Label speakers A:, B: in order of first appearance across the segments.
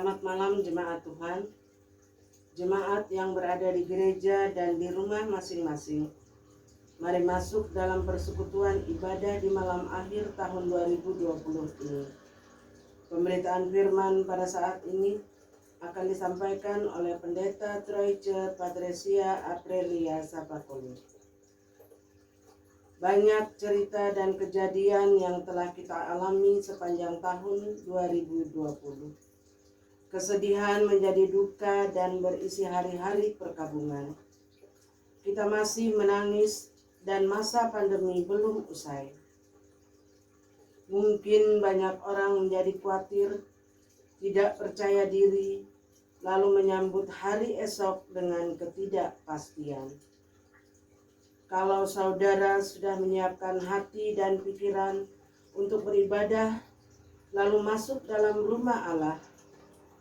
A: Selamat malam jemaat Tuhan, jemaat yang berada di gereja dan di rumah masing-masing. Mari masuk dalam persekutuan ibadah di malam akhir tahun 2020 ini. Pemberitaan firman pada saat ini akan disampaikan oleh Pendeta Troice Patresia Aprilia Sapakoli. Banyak cerita dan kejadian yang telah kita alami sepanjang tahun 2020. Kesedihan menjadi duka dan berisi hari-hari perkabungan. Kita masih menangis dan masa pandemi belum usai. Mungkin banyak orang menjadi khawatir, tidak percaya diri, lalu menyambut hari esok dengan ketidakpastian. Kalau saudara sudah menyiapkan hati dan pikiran untuk beribadah, lalu masuk dalam rumah Allah,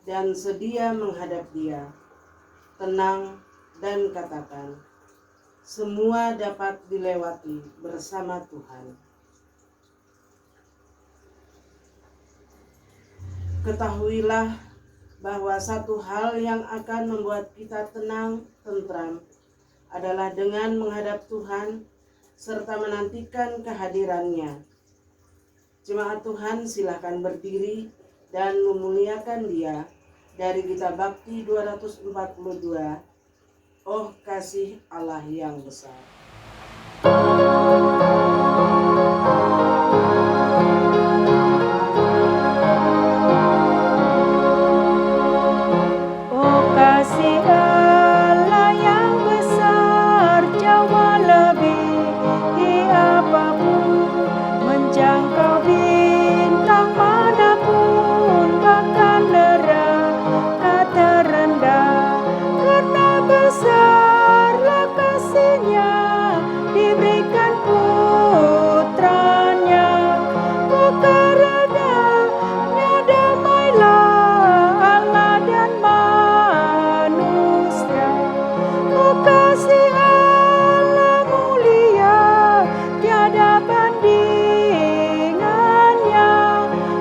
A: dan sedia menghadap Dia, tenang dan katakan, semua dapat dilewati bersama Tuhan. Ketahuilah bahwa satu hal yang akan membuat kita tenang, tentram, adalah dengan menghadap Tuhan serta menantikan kehadirannya. Jemaat Tuhan, silakan berdiri dan memuliakan Dia dari Kitab Bakti 242, Oh Kasih Allah yang Besar.
B: Oh kasih Allah yang besar, jauh lebih apapun, menjangkau bintang manapun, bahkan neraka terendah. Karena besarlah kasih-Nya, diberikan putranya. Oh karenanya damailah Allah dan manusia. Oh kasih Allah mulia, tiada bandingannya.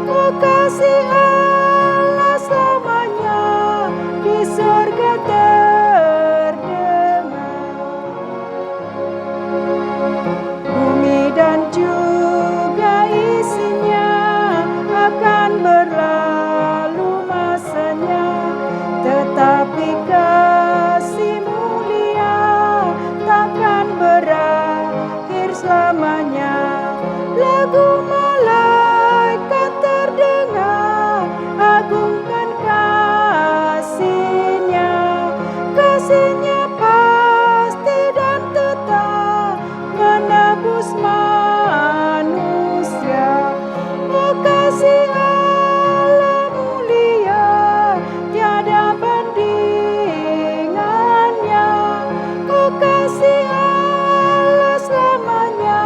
B: Oh kasih Allah selamanya, di surga terdengar. Bumi dan juga isinya akan berlalu masanya, tetapi kasih mulia takkan berakhir selamanya. Lagu malaikat terdengar, agungkan kasih-Nya. Kasih-Nya pasti dan tetap menebus manusia. Oh kasih Allah mulia, tiada bandingannya. Oh kasih Allah selamanya,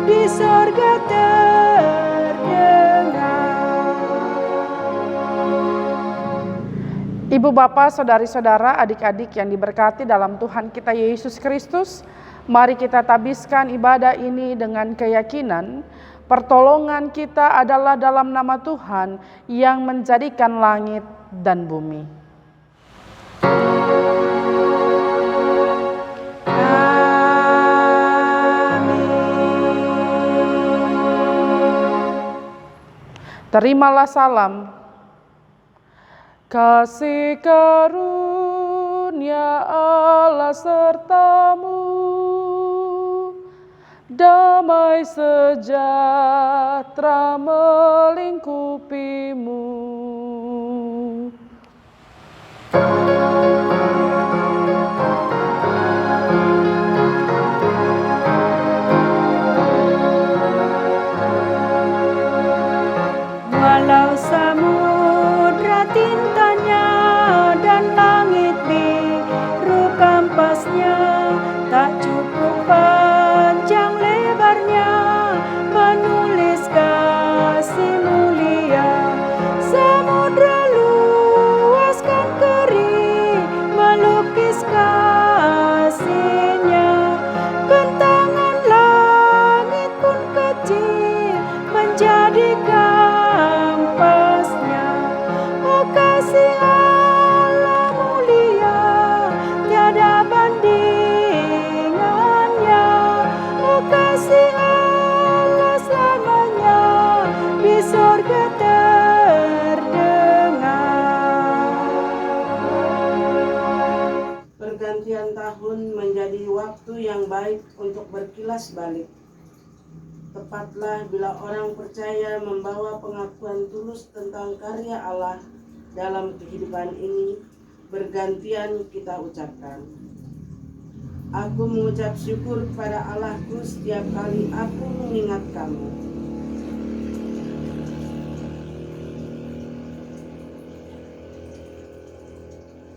B: di surga terdengar.
C: Ibu bapak, saudari-saudara, adik-adik yang diberkati dalam Tuhan kita Yesus Kristus, mari kita tabiskan ibadah ini dengan keyakinan pertolongan kita adalah dalam nama Tuhan yang menjadikan langit dan bumi. Terimalah salam, kasih karunia Allah sertamu, damai sejahtera melingkupimu.
B: Walau samudra tintanya dan langit biru kampasnya, tak cukup panjang lebarnya menulis kasih mulia. Samudra luas kan kering,
A: yang baik untuk berkilas balik. Tepatlah bila orang percaya membawa pengakuan tulus tentang karya Allah dalam kehidupan ini, bergantian kita ucapkan. Aku mengucap syukur kepada Allahku setiap kali aku mengingat kamu.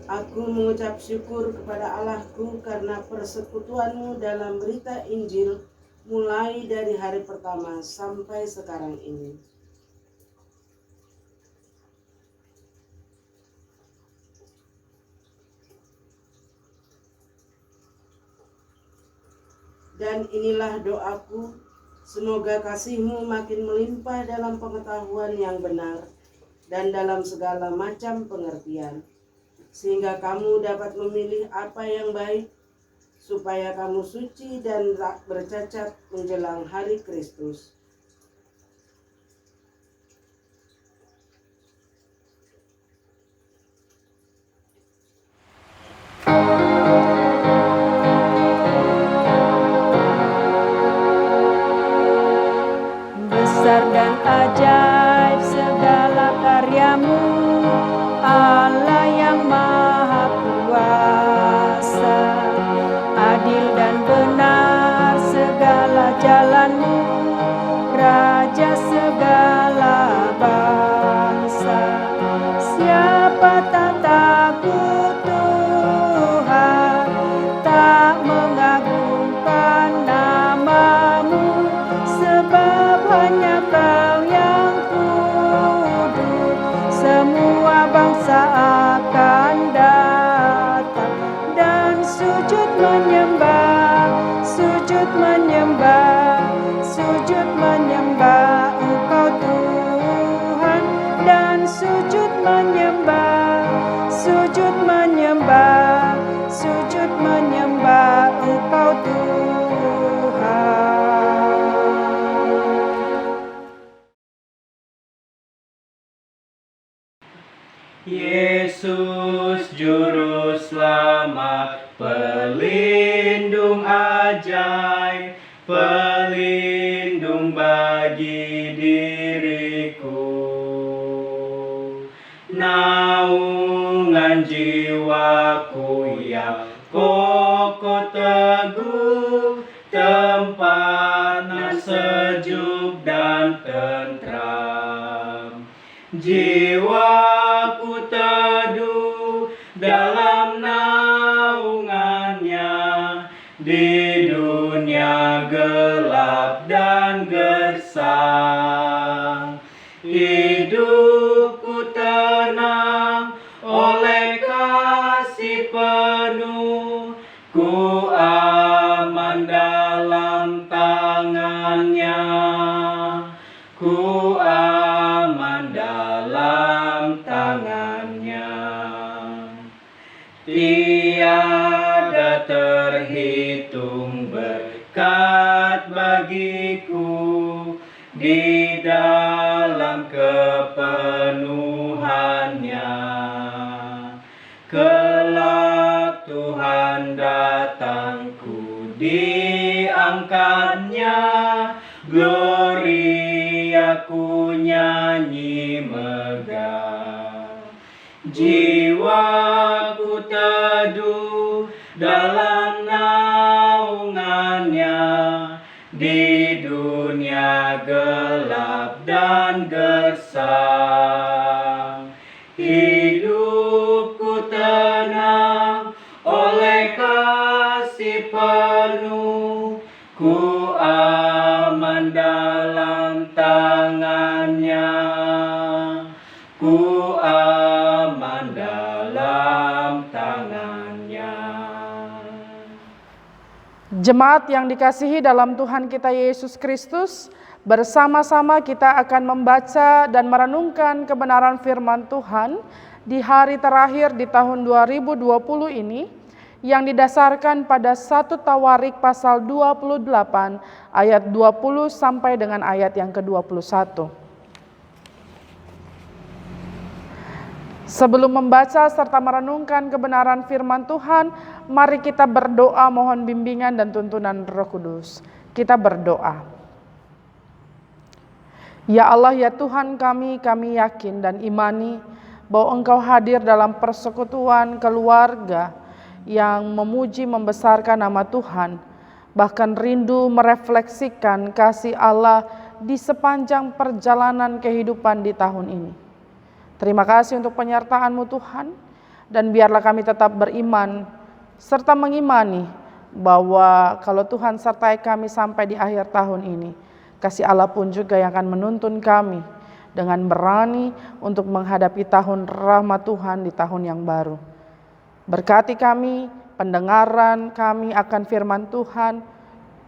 A: Aku mengucap syukur kepada Allahku karena persekutuanmu dalam berita Injil mulai dari hari pertama sampai sekarang ini. Dan inilah doaku, semoga kasih-Mu makin melimpah dalam pengetahuan yang benar dan dalam segala macam pengertian, sehingga kamu dapat memilih apa yang baik, supaya kamu suci dan tak bercacat menjelang hari Kristus.
B: Besar dan ajaib segala karya-Mu, Allah yang Maha Kuasa. Adil dan benar segala jalan-Mu, Raja segala bangsa. Siapa tak takut Tuhan, tak mengagungkan nama-Mu, sebab hanya Kau yang kudus. Semua bangsa akan datang dan sujud menyembah, sujud menyembah, sujud menyembah Engkau Tuhan, dan sujud menyembah, sujud menyembah, sujud menyembah Engkau Tuhan.
D: Yesus Juru Selamat, pelindung ajaib, pelindung bagi diriku. Naungan jiwaku yang kokoh teguh, tempatnya sejuk dan tentram. Jiwaku teduh dalam naungannya, di dunia gelap dan gersang. Hidupku tenang oleh kasih penuh, ku aman dalam tangannya, ku aman dalam tangannya. Tiada terhitung berkat bagiku di dalam kepenuhannya. Kelak Tuhan datang, ku diangkatnya, gloria ku nyanyi megah. Jiwaku teduh dalam naungannya, di dunia gelap dan gersang. Hidupku tenang oleh kasih penuh, ku aman dalam tangannya, ku aman dalam tangannya.
C: Jemaat yang dikasihi dalam Tuhan kita Yesus Kristus, bersama-sama kita akan membaca dan merenungkan kebenaran firman Tuhan di hari terakhir di tahun 2020 ini, yang didasarkan pada 1 Tawarik pasal 28 ayat 20 sampai dengan ayat yang ke-21. Sebelum membaca serta merenungkan kebenaran firman Tuhan, mari kita berdoa mohon bimbingan dan tuntunan Roh Kudus. Kita berdoa. Ya Allah, ya Tuhan kami yakin dan imani bahwa Engkau hadir dalam persekutuan keluarga yang memuji membesarkan nama Tuhan, bahkan rindu merefleksikan kasih Allah di sepanjang perjalanan kehidupan di tahun ini. Terima kasih untuk penyertaan-Mu Tuhan, dan biarlah kami tetap beriman serta mengimani bahwa kalau Tuhan sertai kami sampai di akhir tahun ini, kasih Allah pun juga yang akan menuntun kami dengan berani untuk menghadapi tahun rahmat Tuhan di tahun yang baru. Berkati kami, pendengaran kami akan firman Tuhan,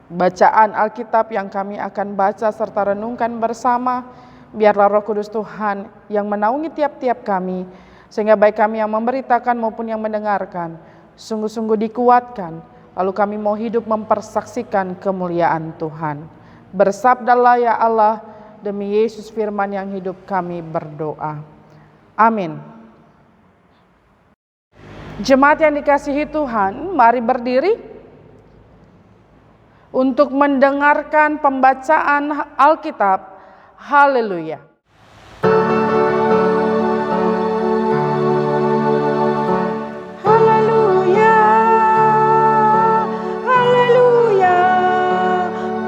C: bacaan Alkitab yang kami akan baca serta renungkan bersama. Biarlah Roh Kudus Tuhan yang menaungi tiap-tiap kami, sehingga baik kami yang memberitakan maupun yang mendengarkan sungguh-sungguh dikuatkan, lalu kami mau hidup mempersaksikan kemuliaan Tuhan. Bersabdalah ya Allah, demi Yesus firman yang hidup kami berdoa. Amin. Jemaat yang dikasihi Tuhan, mari berdiri untuk mendengarkan pembacaan Alkitab. Haleluya.
B: Haleluya, haleluya,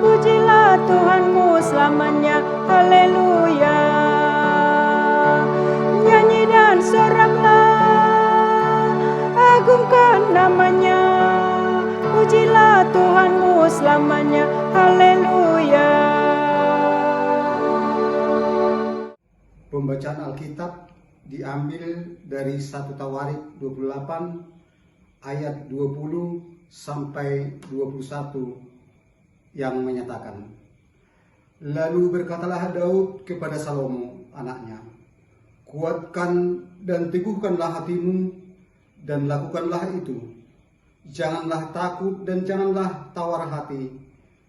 B: pujilah Tuhanmu selamanya, haleluya. Nyanyi dan soraklah, agungkan namanya, pujilah Tuhanmu selamanya, haleluya.
E: Pembacaan Alkitab diambil dari 1 Tawarik 28 ayat 20 sampai 21 yang menyatakan, lalu berkatalah Daud kepada Salomo anaknya, kuatkan dan teguhkanlah hatimu dan lakukanlah itu. Janganlah takut dan janganlah tawar hati,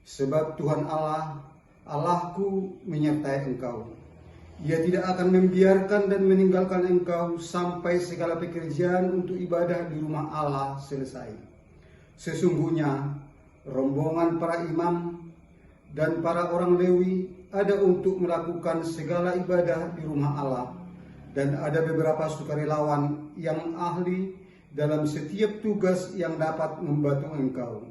E: sebab Tuhan Allah, Allahku menyertai engkau. Ia tidak akan membiarkan dan meninggalkan engkau sampai segala pekerjaan untuk ibadah di rumah Allah selesai. Sesungguhnya rombongan para imam dan para orang Lewi ada untuk melakukan segala ibadah di rumah Allah, dan ada beberapa sukarelawan yang ahli dalam setiap tugas yang dapat membantu engkau.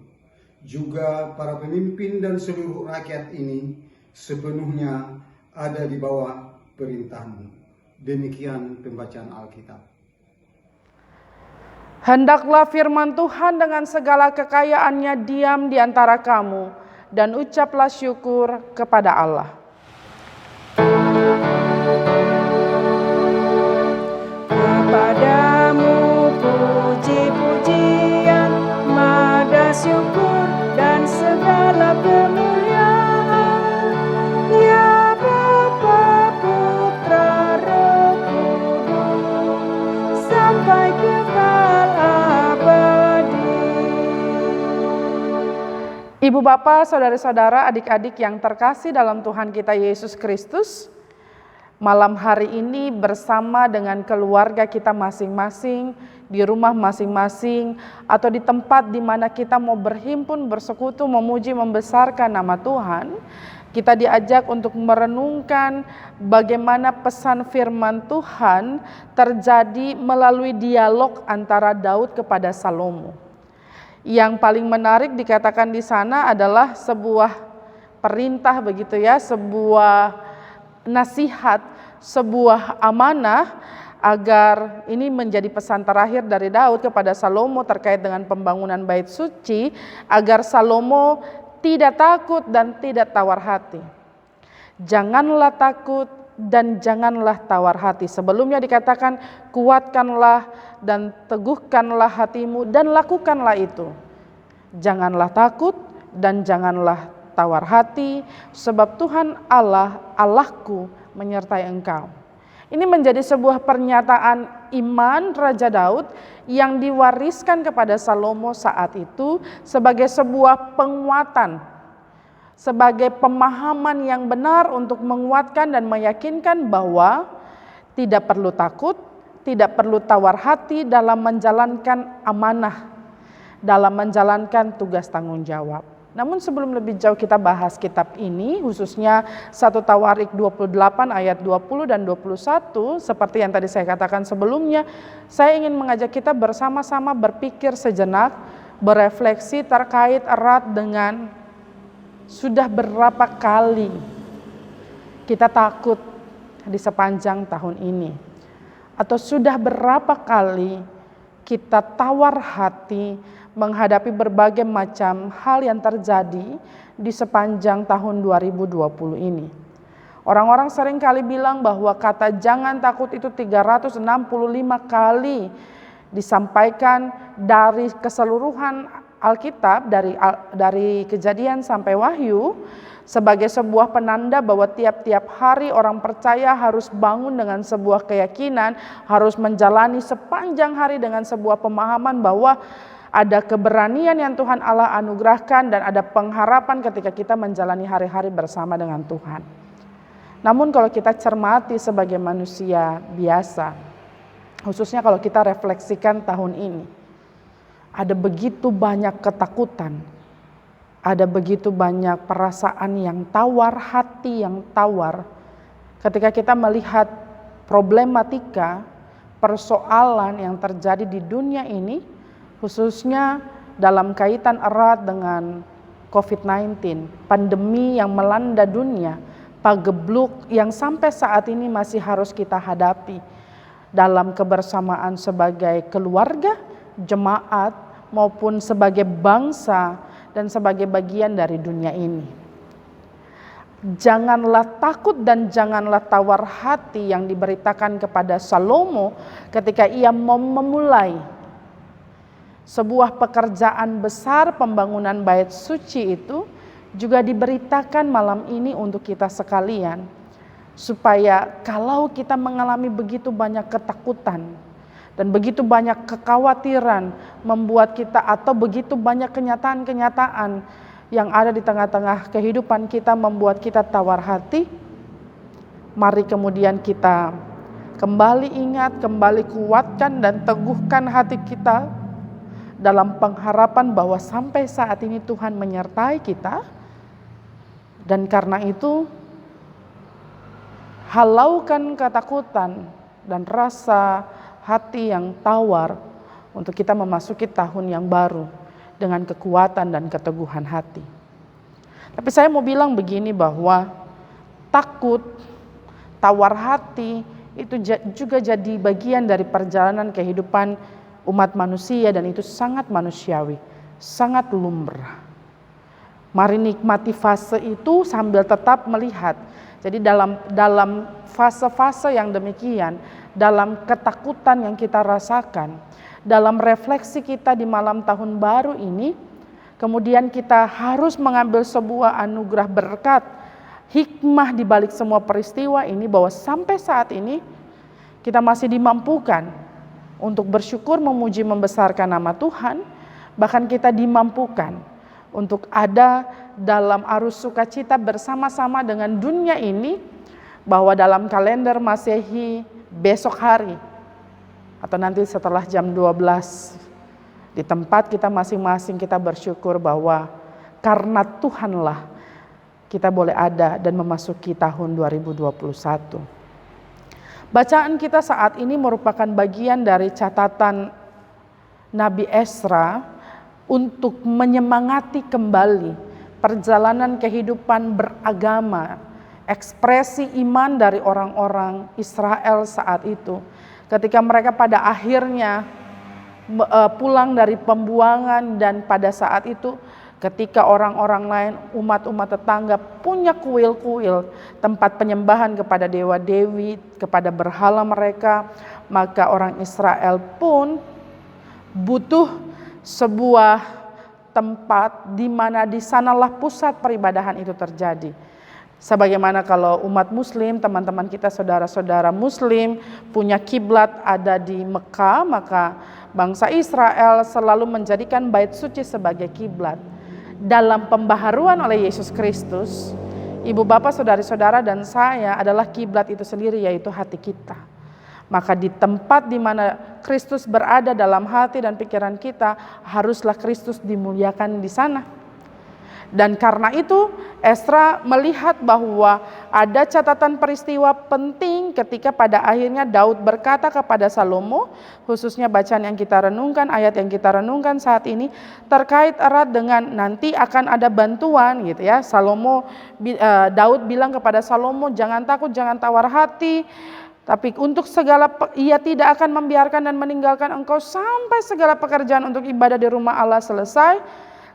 E: Juga para pemimpin dan seluruh rakyat ini sepenuhnya ada di bawah perintahmu. Demikian pembacaan Alkitab.
C: Hendaklah firman Tuhan dengan segala kekayaannya diam di antara kamu, dan ucaplah syukur kepada Allah.
B: Kepadamu puji-pujian, mada syukur dan segala kemuliaan, ya Bapa, Putra, Roh Kudus, sampai kekal abadi.
C: Ibu bapak, saudara-saudara, adik-adik yang terkasih dalam Tuhan kita Yesus Kristus, malam hari ini bersama dengan keluarga kita masing-masing, di rumah masing-masing, atau di tempat di mana kita mau berhimpun, bersekutu, memuji, membesarkan nama Tuhan, kita diajak untuk merenungkan bagaimana pesan firman Tuhan terjadi melalui dialog antara Daud kepada Salomo. Yang paling menarik dikatakan di sana adalah sebuah perintah begitu ya, sebuah nasihat, sebuah amanah agar ini menjadi pesan terakhir dari Daud kepada Salomo terkait dengan pembangunan bait suci, agar Salomo tidak takut dan tidak tawar hati. Janganlah takut dan janganlah tawar hati. Sebelumnya dikatakan kuatkanlah dan teguhkanlah hatimu dan lakukanlah itu. Janganlah takut dan janganlah tawar hati, sebab Tuhan Allah, Allahku menyertai engkau. Ini menjadi sebuah pernyataan iman Raja Daud yang diwariskan kepada Salomo saat itu sebagai sebuah penguatan, sebagai pemahaman yang benar untuk menguatkan dan meyakinkan bahwa tidak perlu takut, tidak perlu tawar hati dalam menjalankan amanah, dalam menjalankan tugas tanggung jawab. Namun sebelum lebih jauh kita bahas kitab ini, khususnya 1 Tawarik 28 ayat 20 dan 21, seperti yang tadi saya katakan sebelumnya, saya ingin mengajak kita bersama-sama berpikir sejenak, berefleksi terkait erat dengan sudah berapa kali kita takut di sepanjang tahun ini. Atau sudah berapa kali kita tawar hati menghadapi berbagai macam hal yang terjadi di sepanjang tahun 2020 ini. Orang-orang sering kali bilang bahwa kata jangan takut itu 365 kali disampaikan dari keseluruhan Alkitab, dari Kejadian sampai Wahyu, sebagai sebuah penanda bahwa tiap-tiap hari orang percaya harus bangun dengan sebuah keyakinan, harus menjalani sepanjang hari dengan sebuah pemahaman bahwa ada keberanian yang Tuhan Allah anugerahkan dan ada pengharapan ketika kita menjalani hari-hari bersama dengan Tuhan. Namun kalau kita cermati sebagai manusia biasa, khususnya kalau kita refleksikan tahun ini, ada begitu banyak ketakutan, ada begitu banyak perasaan yang tawar, hati yang tawar. Ketika kita melihat problematika, persoalan yang terjadi di dunia ini, khususnya dalam kaitan erat dengan COVID-19, pandemi yang melanda dunia, pagebluk yang sampai saat ini masih harus kita hadapi dalam kebersamaan sebagai keluarga, jemaat, maupun sebagai bangsa dan sebagai bagian dari dunia ini. Janganlah takut dan janganlah tawar hati yang diberitakan kepada Salomo ketika ia mau memulai sebuah pekerjaan besar pembangunan bait suci itu, juga diberitakan malam ini untuk kita sekalian. Supaya kalau kita mengalami begitu banyak ketakutan dan begitu banyak kekhawatiran membuat kita, atau begitu banyak kenyataan-kenyataan yang ada di tengah-tengah kehidupan kita membuat kita tawar hati, mari kemudian kita kembali ingat, kembali kuatkan dan teguhkan hati kita dalam pengharapan bahwa sampai saat ini Tuhan menyertai kita. Dan karena itu, halaukan ketakutan dan rasa hati yang tawar untuk kita memasuki tahun yang baru dengan kekuatan dan keteguhan hati. Tapi saya mau bilang begini, bahwa takut, tawar hati itu juga jadi bagian dari perjalanan kehidupan umat manusia, dan itu sangat manusiawi, sangat lumrah. Mari nikmati fase itu sambil tetap melihat. Jadi dalam fase-fase yang demikian, dalam ketakutan yang kita rasakan, dalam refleksi kita di malam tahun baru ini, kemudian kita harus mengambil sebuah anugerah berkat, hikmah di balik semua peristiwa ini, bahwa sampai saat ini kita masih dimampukan untuk bersyukur, memuji, membesarkan nama Tuhan. Bahkan kita dimampukan untuk ada dalam arus sukacita bersama-sama dengan dunia ini, bahwa dalam kalender Masehi besok hari atau nanti setelah jam 12 di tempat kita masing-masing, kita bersyukur bahwa karena Tuhanlah kita boleh ada dan memasuki tahun 2021. Bacaan kita saat ini merupakan bagian dari catatan Nabi Ezra untuk menyemangati kembali perjalanan kehidupan beragama, ekspresi iman dari orang-orang Israel saat itu. Ketika mereka pada akhirnya pulang dari pembuangan, dan pada saat itu ketika orang-orang lain, umat-umat tetangga punya kuil-kuil, tempat penyembahan kepada dewa-dewi, kepada berhala mereka, maka orang Israel pun butuh sebuah tempat di mana di sanalah pusat peribadahan itu terjadi. Sebagaimana kalau umat muslim, teman-teman kita, saudara-saudara muslim punya kiblat ada di Mekah, maka bangsa Israel selalu menjadikan bait suci sebagai kiblat. Dalam pembaharuan oleh Yesus Kristus, ibu bapak, saudari-saudara dan saya adalah kiblat itu sendiri, yaitu hati kita. Maka di tempat di mana Kristus berada dalam hati dan pikiran kita, haruslah Kristus dimuliakan di sana. Dan karena itu Esra melihat bahwa ada catatan peristiwa penting ketika pada akhirnya Daud berkata kepada Salomo, khususnya bacaan yang kita renungkan, ayat yang kita renungkan saat ini terkait erat dengan nanti akan ada bantuan gitu ya. Daud bilang kepada Salomo, jangan takut, jangan tawar hati, tapi untuk segala ia tidak akan membiarkan dan meninggalkan engkau sampai segala pekerjaan untuk ibadah di rumah Allah selesai,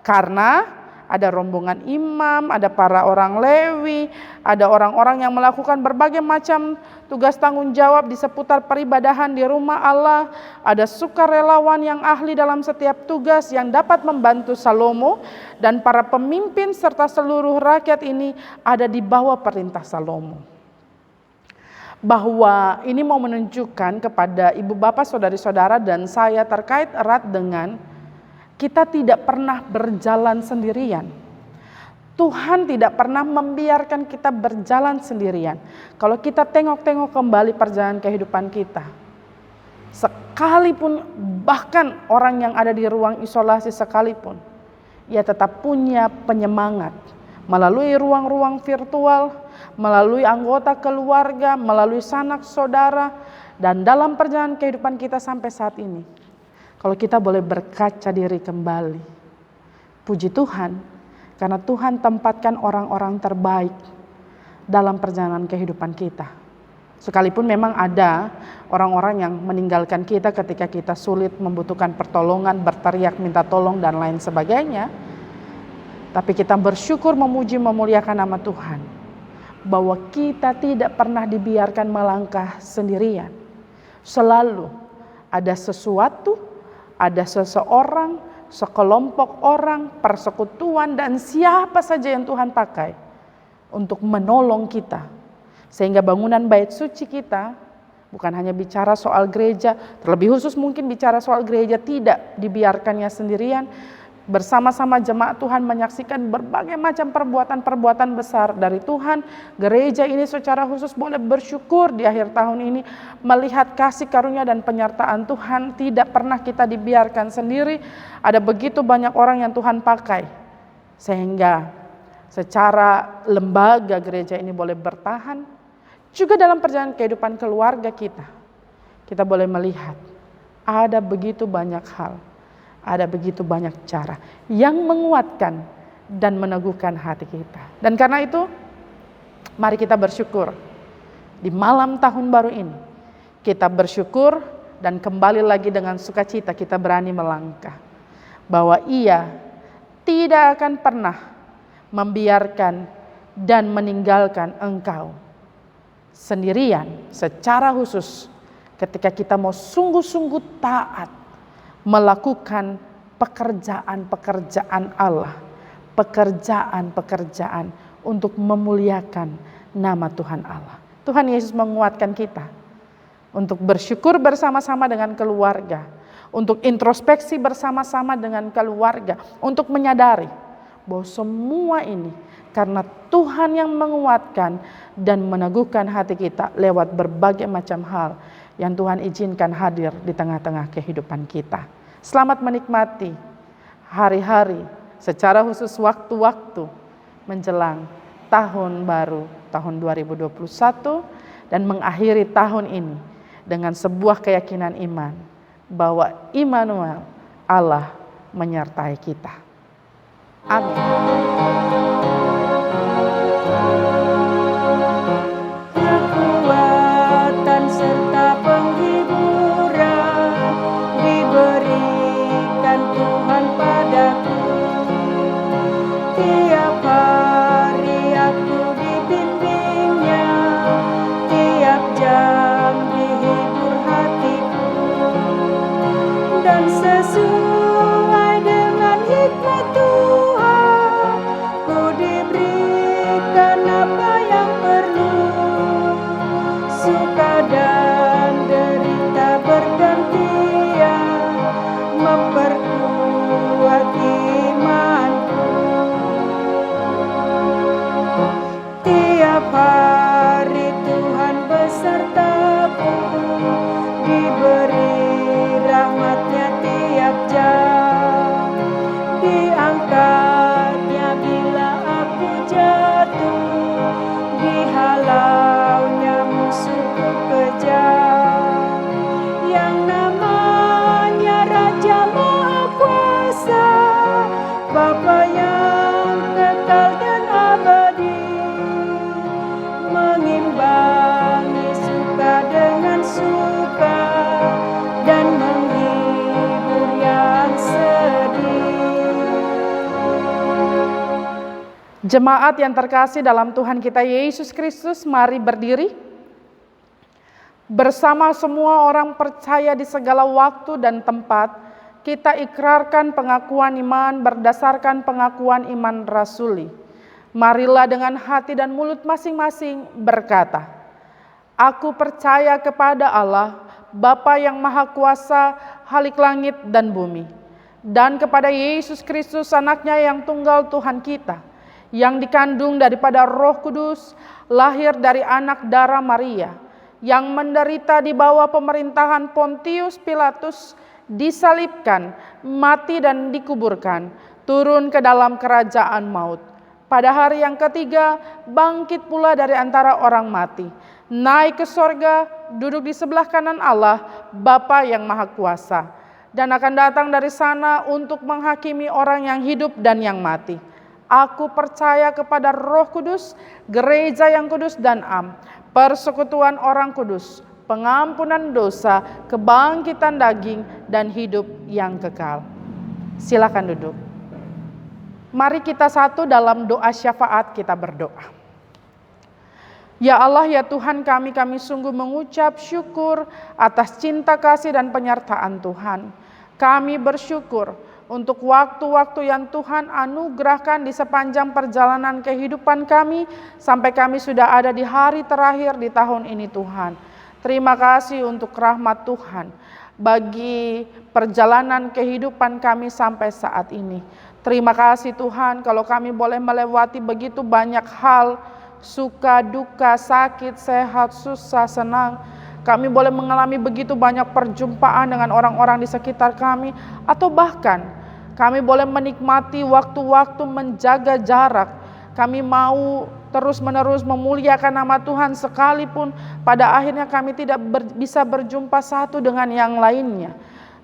C: karena ada rombongan imam, ada para orang Lewi, ada orang-orang yang melakukan berbagai macam tugas tanggung jawab di seputar peribadahan di rumah Allah. Ada sukarelawan yang ahli dalam setiap tugas yang dapat membantu Salomo, dan para pemimpin serta seluruh rakyat ini ada di bawah perintah Salomo. Bahwa ini mau menunjukkan kepada ibu bapak, saudari-saudara dan saya terkait erat dengan kita tidak pernah berjalan sendirian. Tuhan tidak pernah membiarkan kita berjalan sendirian. Kalau kita tengok-tengok kembali perjalanan kehidupan kita, sekalipun bahkan orang yang ada di ruang isolasi sekalipun, ia tetap punya penyemangat melalui ruang-ruang virtual, melalui anggota keluarga, melalui sanak saudara, dan dalam perjalanan kehidupan kita sampai saat ini. Kalau kita boleh berkaca diri kembali, puji Tuhan, karena Tuhan tempatkan orang-orang terbaik dalam perjalanan kehidupan kita. Sekalipun memang ada orang-orang yang meninggalkan kita ketika kita sulit, membutuhkan pertolongan, berteriak minta tolong dan lain sebagainya. Tapi kita bersyukur, memuji, memuliakan nama Tuhan, bahwa kita tidak pernah dibiarkan melangkah sendirian. Selalu ada sesuatu, ada seseorang, sekelompok orang, persekutuan, dan siapa saja yang Tuhan pakai untuk menolong kita. Sehingga bangunan bait suci kita bukan hanya bicara soal gereja, terlebih khusus mungkin bicara soal gereja, tidak dibiarkannya sendirian. Bersama-sama jemaat Tuhan menyaksikan berbagai macam perbuatan-perbuatan besar dari Tuhan. Gereja ini secara khusus boleh bersyukur di akhir tahun ini melihat kasih karunia dan penyertaan Tuhan. Tidak pernah kita dibiarkan sendiri. Ada begitu banyak orang yang Tuhan pakai, sehingga secara lembaga gereja ini boleh bertahan. Juga dalam perjalanan kehidupan keluarga kita boleh melihat ada begitu banyak hal, ada begitu banyak cara yang menguatkan dan meneguhkan hati kita. Dan karena itu, mari kita bersyukur di malam tahun baru ini. Kita bersyukur dan kembali lagi dengan sukacita kita berani melangkah, bahwa Ia tidak akan pernah membiarkan dan meninggalkan engkau sendirian. Secara khusus ketika kita mau sungguh-sungguh taat melakukan pekerjaan-pekerjaan Allah, pekerjaan-pekerjaan untuk memuliakan nama Tuhan Allah. Tuhan Yesus menguatkan kita untuk bersyukur bersama-sama dengan keluarga, untuk introspeksi bersama-sama dengan keluarga, untuk menyadari bahwa semua ini karena Tuhan yang menguatkan dan meneguhkan hati kita lewat berbagai macam hal yang Tuhan izinkan hadir di tengah-tengah kehidupan kita. Selamat menikmati hari-hari, secara khusus waktu-waktu menjelang tahun baru tahun 2021, dan mengakhiri tahun ini dengan sebuah keyakinan iman bahwa Immanuel, Allah menyertai kita. Amin.
B: Kekuatan serta penghiburan diberikan Tuhan padaku. Tiap hari aku dibimbingnya, tiap jam dihibur hatiku, dan sesuai dengan hikmat Tuhan ku diberikan apa yang perlu. Suka dan derita bergantian memperkuat imanku. Tiap hari Tuhan besertaku, diberi rahmatnya tiap jam, diangkatnya bila aku jatuh, dihalaunya musuhku kejam. Yang namanya Raja Maha Kuasa, Bapa yang kekal dan abadi, mengimbangi suka dengan suka dan menghibur yang sedih.
C: Jemaat yang terkasih dalam Tuhan kita Yesus Kristus, mari berdiri. Bersama semua orang percaya di segala waktu dan tempat, kita ikrarkan pengakuan iman berdasarkan pengakuan iman rasuli. Marilah dengan hati dan mulut masing-masing berkata, Aku percaya kepada Allah, Bapa yang Maha Kuasa, Halik langit dan bumi, dan kepada Yesus Kristus anaknya yang tunggal Tuhan kita, yang dikandung daripada Roh Kudus, lahir dari anak darah Maria, yang menderita di bawah pemerintahan Pontius Pilatus, disalibkan, mati dan dikuburkan, turun ke dalam kerajaan maut. Pada hari yang ketiga, bangkit pula dari antara orang mati, naik ke sorga, duduk di sebelah kanan Allah, Bapa yang Maha Kuasa, dan akan datang dari sana untuk menghakimi orang yang hidup dan yang mati. Aku percaya kepada Roh Kudus, gereja yang kudus dan am, persekutuan orang kudus, pengampunan dosa, kebangkitan daging, dan hidup yang kekal. Silakan duduk. Mari kita satu dalam doa syafaat kita berdoa. Ya Allah, ya Tuhan kami sungguh mengucap syukur atas cinta kasih dan penyertaan Tuhan. Kami bersyukur untuk waktu-waktu yang Tuhan anugerahkan di sepanjang perjalanan kehidupan kami, sampai kami sudah ada di hari terakhir di tahun ini Tuhan. Terima kasih untuk rahmat Tuhan bagi perjalanan kehidupan kami sampai saat ini. Terima kasih Tuhan kalau kami boleh melewati begitu banyak hal, suka, duka, sakit, sehat, susah, senang. Kami boleh mengalami begitu banyak perjumpaan dengan orang-orang di sekitar kami, atau bahkan kami boleh menikmati waktu-waktu menjaga jarak. Kami mau terus-menerus memuliakan nama Tuhan sekalipun pada akhirnya kami tidak bisa berjumpa satu dengan yang lainnya.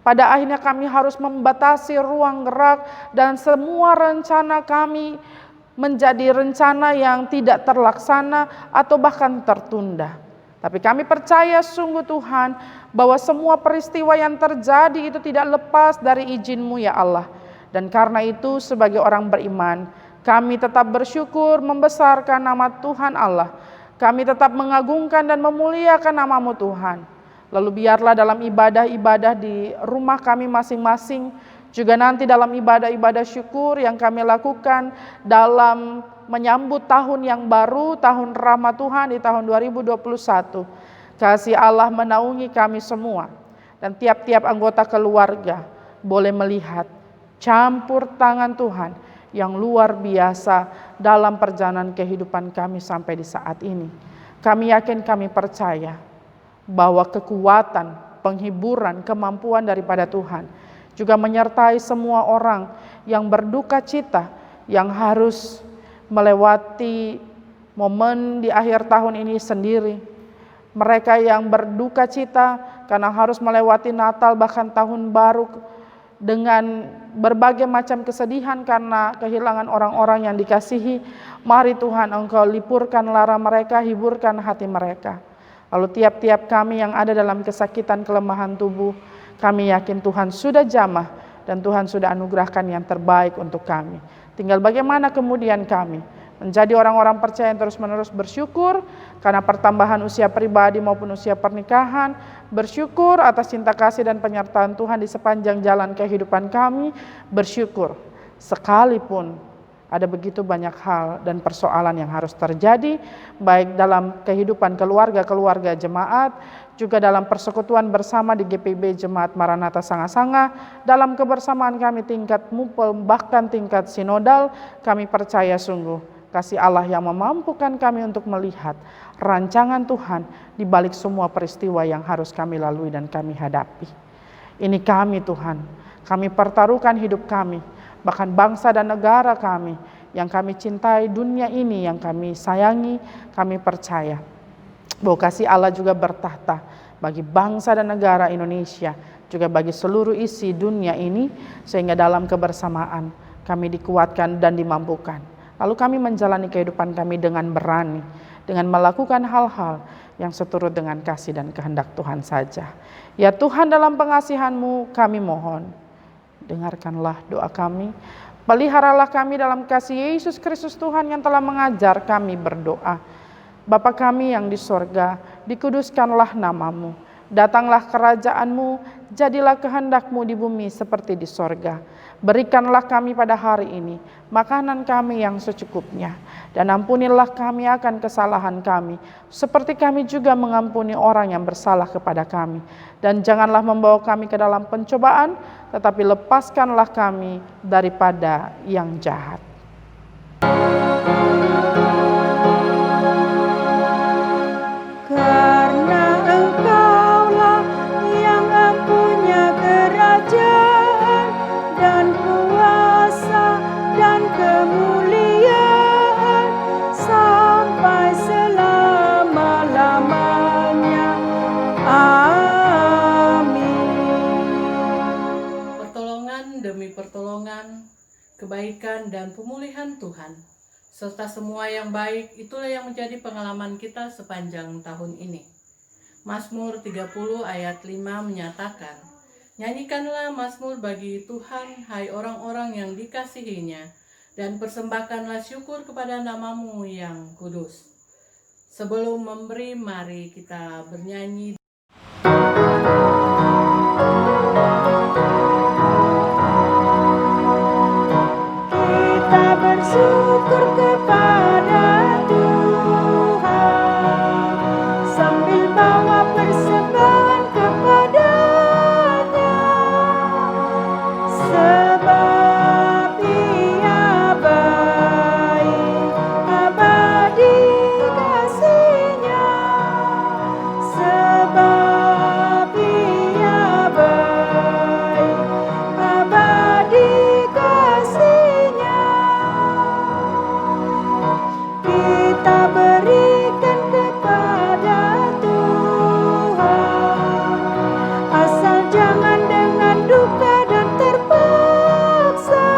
C: Pada akhirnya kami harus membatasi ruang gerak dan semua rencana kami menjadi rencana yang tidak terlaksana atau bahkan tertunda. Tapi kami percaya sungguh Tuhan bahwa semua peristiwa yang terjadi itu tidak lepas dari izin-Mu ya Allah. Dan karena itu sebagai orang beriman, kami tetap bersyukur membesarkan nama Tuhan Allah. Kami tetap mengagungkan dan memuliakan nama-Mu Tuhan. Lalu biarlah dalam ibadah-ibadah di rumah kami masing-masing, juga nanti dalam ibadah-ibadah syukur yang kami lakukan dalam menyambut tahun yang baru, tahun rahmat Tuhan di tahun 2021. Kasih Allah menaungi kami semua, dan tiap-tiap anggota keluarga boleh melihat campur tangan Tuhan yang luar biasa dalam perjalanan kehidupan kami sampai di saat ini. Kami yakin, kami percaya bahwa kekuatan, penghiburan, kemampuan daripada Tuhan juga menyertai semua orang yang berduka cita, yang harus melewati momen di akhir tahun ini sendiri. Mereka yang berduka cita karena harus melewati Natal bahkan tahun baru dengan berbagai macam kesedihan karena kehilangan orang-orang yang dikasihi. Mari Tuhan Engkau lipurkan lara mereka, hiburkan hati mereka. Lalu tiap-tiap kami yang ada dalam kesakitan, kelemahan tubuh, kami yakin Tuhan sudah jamah dan Tuhan sudah anugerahkan yang terbaik untuk kami. Tinggal bagaimana kemudian kami menjadi orang-orang percaya yang terus-menerus bersyukur karena pertambahan usia pribadi maupun usia pernikahan, bersyukur atas cinta kasih dan penyertaan Tuhan di sepanjang jalan kehidupan kami, bersyukur sekalipun ada begitu banyak hal dan persoalan yang harus terjadi, baik dalam kehidupan keluarga jemaat, juga dalam persekutuan bersama di GPB Jemaat Maranatha Sanga-Sanga, dalam kebersamaan kami tingkat mupel, bahkan tingkat sinodal. Kami percaya sungguh Kasih Allah yang memampukan kami untuk melihat rancangan Tuhan di balik semua peristiwa yang harus kami lalui dan kami hadapi. Ini kami Tuhan, kami pertaruhkan hidup kami, bahkan bangsa dan negara kami yang kami cintai, dunia ini yang kami sayangi, kami percaya bahwa kasih Allah juga bertahta bagi bangsa dan negara Indonesia, juga bagi seluruh isi dunia ini, sehingga dalam kebersamaan kami dikuatkan dan dimampukan. Lalu kami menjalani kehidupan kami dengan berani, dengan melakukan hal-hal yang seturut dengan kasih dan kehendak Tuhan saja. Ya Tuhan, dalam pengasihan-Mu kami mohon, dengarkanlah doa kami, peliharalah kami dalam kasih Yesus Kristus Tuhan yang telah mengajar kami berdoa. Bapa kami yang di sorga, dikuduskanlah nama-Mu, datanglah kerajaan-Mu, jadilah kehendak-Mu di bumi seperti di sorga. Berikanlah kami pada hari ini makanan kami yang secukupnya, dan ampunilah kami akan kesalahan kami, seperti kami juga mengampuni orang yang bersalah kepada kami. Dan janganlah membawa kami ke dalam pencobaan, tetapi lepaskanlah kami daripada yang jahat.
B: Karena Engkaulah yang mempunyai kerajaan dan kuasa dan kemuliaan sampai selama-lamanya. Amin.
F: Pertolongan demi pertolongan, kebaikan dan pemulihan Tuhan, serta semua yang baik, itulah yang menjadi pengalaman kita sepanjang tahun ini. Mazmur 30 ayat 5 menyatakan, "Nyanyikanlah mazmur bagi Tuhan, hai orang-orang yang dikasihinya, dan persembahkanlah syukur kepada nama-Mu yang kudus." Sebelum memberi, mari kita bernyanyi.
B: Kita bersyukur kepada Tuhan sambil bawa persembahan kepada-Nya, sebab Ia baik, abadi kasih-Nya, sebab Ia baik, abadi kasih-Nya. Kita berikan kepada Tuhan, asal jangan dengan duka dan terpaksa,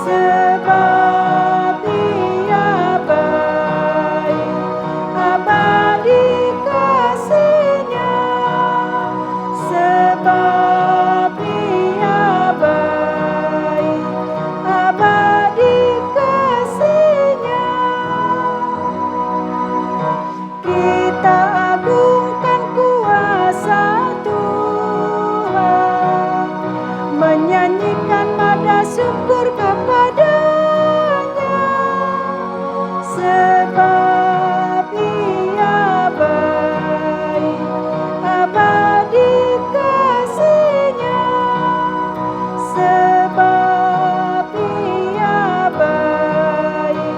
B: sebab Ia baik, abadi kasih-Nya, sebab Ia baik, abadi kasih-Nya. Kita agungkan kuasa Tuhan, menyanyikan nada syukur kepada-Nya, sebab Ia baik, abadi kasih-Nya, sebab Ia baik,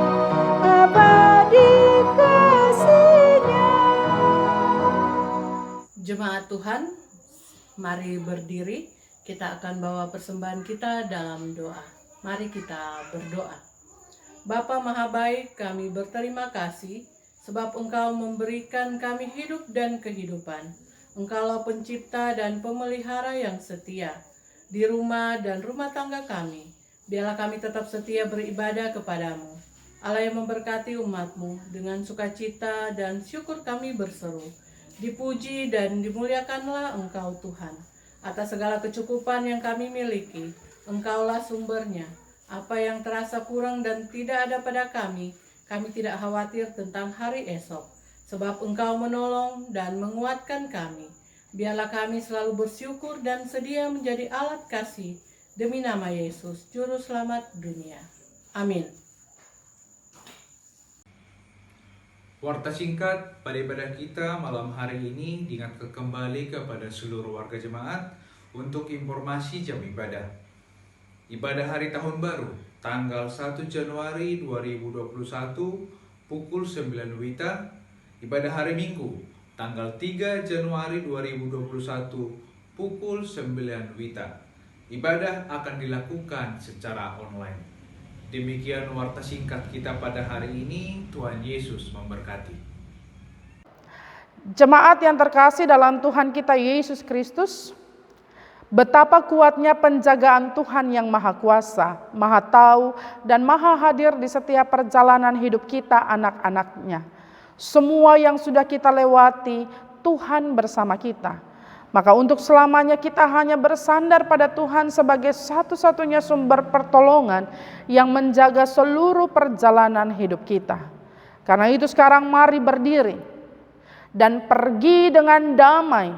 B: abadi kasih-Nya.
F: Jemaat Tuhan, mari berdiri. Kita akan bawa persembahan kita dalam doa. Mari kita berdoa. Bapa Maha Baik, kami berterima kasih sebab Engkau memberikan kami hidup dan kehidupan. Engkaulah pencipta dan pemelihara yang setia di rumah dan rumah tangga kami. Biarlah kami tetap setia beribadah kepadamu. Allah yang memberkati umat-Mu, dengan sukacita dan syukur kami berseru. Dipuji dan dimuliakanlah Engkau Tuhan. Atas segala kecukupan yang kami miliki, Engkaulah sumbernya. Apa yang terasa kurang dan tidak ada pada kami tidak khawatir tentang hari esok. Sebab Engkau menolong dan menguatkan kami. Biarlah kami selalu bersyukur dan sedia menjadi alat kasih demi nama Yesus, Juru Selamat dunia. Amin.
G: Warta singkat pada ibadah kita malam hari ini diingatkan kembali kepada seluruh warga jemaat untuk informasi jam ibadah. Ibadah hari tahun baru tanggal 1 Januari 2021 pukul 9 WITA. Ibadah hari Minggu tanggal 3 Januari 2021 pukul 9 WITA. Ibadah akan dilakukan secara online. Demikian warta singkat kita pada hari ini. Tuhan Yesus memberkati.
C: Jemaat yang terkasih dalam Tuhan kita Yesus Kristus, betapa kuatnya penjagaan Tuhan yang Maha Kuasa, Maha Tahu, dan Maha Hadir di setiap perjalanan hidup kita anak-anaknya. Semua yang sudah kita lewati, Tuhan bersama kita. Maka untuk selamanya kita hanya bersandar pada Tuhan sebagai satu-satunya sumber pertolongan yang menjaga seluruh perjalanan hidup kita. Karena itu sekarang mari berdiri dan pergi dengan damai.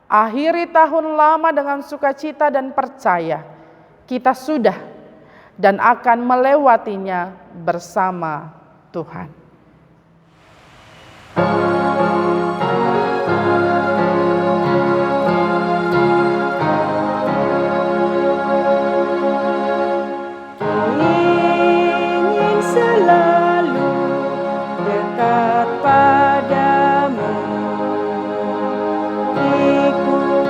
C: Akhiri tahun lama dengan sukacita dan percaya kita sudah dan akan melewatinya bersama Tuhan.
B: Ingin selalu dekat padamu, ikut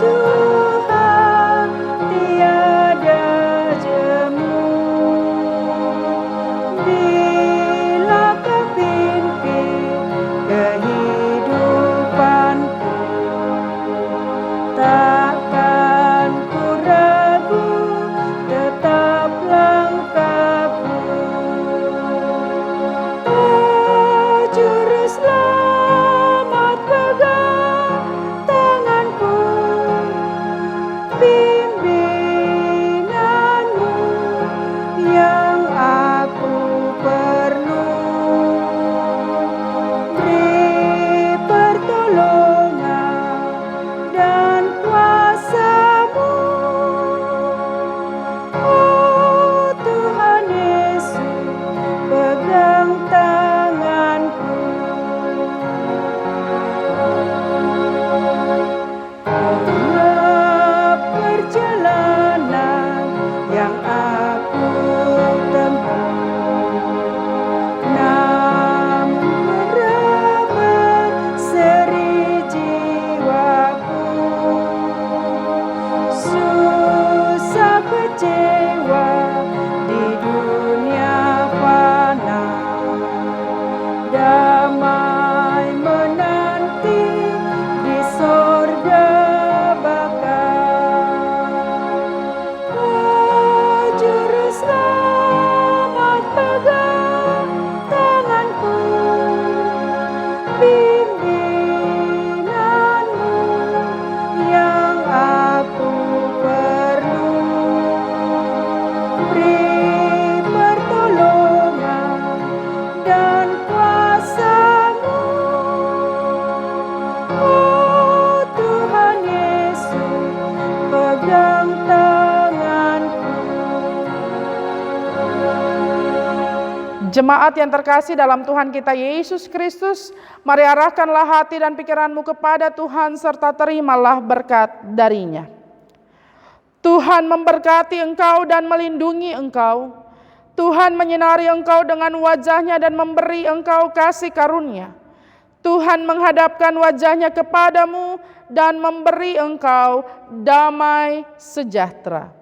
B: Tuhan tiada jemu. Bila kau pimpin kehidupanku, takkan ku ragu, tetap langkahku. Oh Juru Selamat, pegang tanganku, bimbinganmu yang aku perlu. Beri pertolongan dan kuasa-Mu, oh Tuhan Yesus, pegang tanganku. Dalam perjalanan yang aku tempuh, namun merebut seri jiwaku. Susah kecewa di dunia fana, damai menanti di sorga bakal. Oh Juru Selamat, pegang tanganku, bimbinganmu yang aku perlu. Beri pertolongan dan kuasa-Mu, oh Tuhan Yesus, pegang tanganku.
C: Jemaat yang terkasih dalam Tuhan kita Yesus Kristus, mari arahkanlah hati dan pikiranmu kepada Tuhan serta terimalah berkat darinya. Tuhan memberkati engkau dan melindungi engkau. Tuhan menyinari engkau dengan wajah-Nya dan memberi engkau kasih karunia. Tuhan menghadapkan wajah-Nya kepadamu dan memberi engkau damai sejahtera.